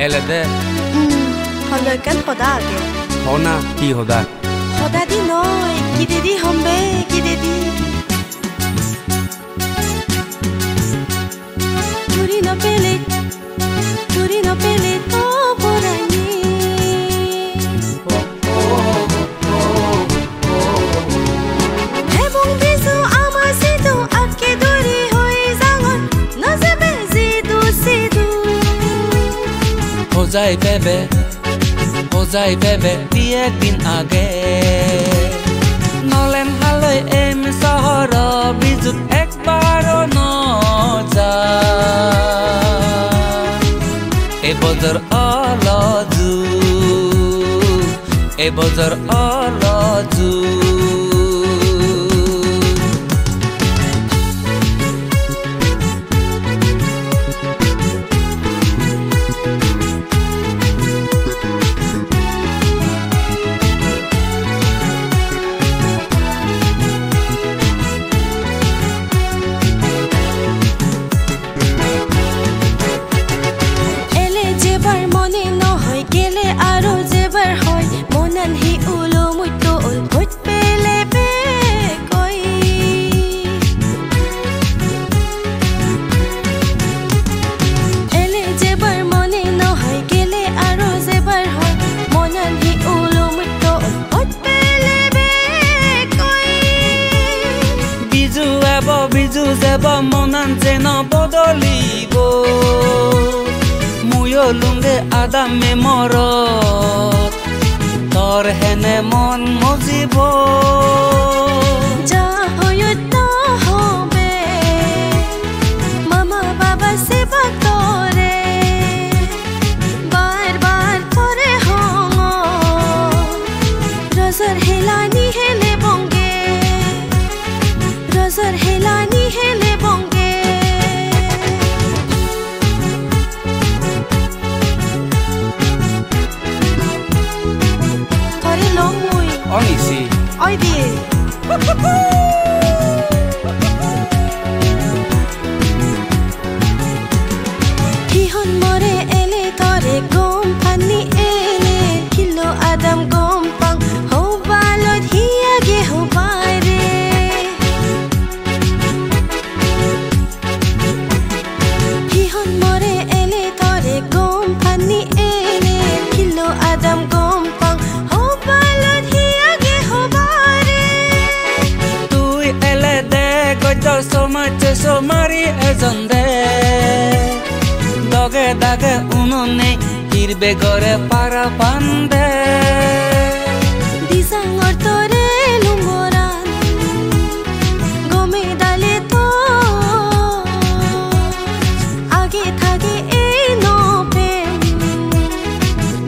LD Hồi kan khoda age Hona ki hoda Khoda di noi ki dedi hombe ki dedi Turi no pele to porani Hebong bisu amasi tu ake duri hoi zangon Nazebe zidu sidu हो जाए बेबे दिए दिन आगे नलेन हालै M सहर बिजुत एक बारो न जा ए बजर अलजु মনান যেন বদলিব মুয়ো লুঙ্গে আদামে মরত তোর হেনে মন মজিব যা হয়ত হবে মামা বাবা সেবা করে বার করে হং রজর হেলানি হেলে বঙ্গে রজর হেলানি হেলে বঙ্গে থরে লং মুই অনিসি ওই দিয়ে হিহন মরে এলে তরে গম পানি এলে কিলো আদম গম পাং হো বালত হিয়াগে হো বাইরে হিহন মরে এলে তরে গম পানি এলে কিলো আদম গম পাং হো বালত হিয়াগে হো বাইরে তুই এলে দে গজর সোমারি এজন দে দগে দাগে উনুনে হিরবে গরে পারা পান্দে দিসাঙর তরে লুম্বরান গমে ডালে তো আগে থাকে এই নপে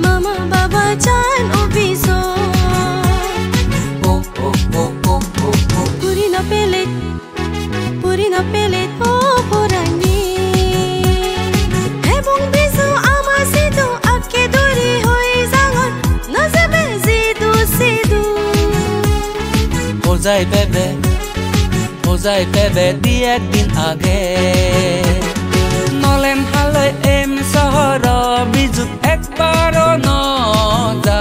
মামা বাবা চান অভিজ পুরি না পেলে তো পুরানি এবং বিজু আমাসি তো আকে দূরি হয়ে যাঙর না যাবে জিদু সিদু हो जाए बेबे दी एक दिन आगे नलेन हालै एम सहर बिजुत एक बारो न जा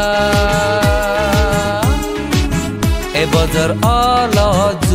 ए बजर अलजु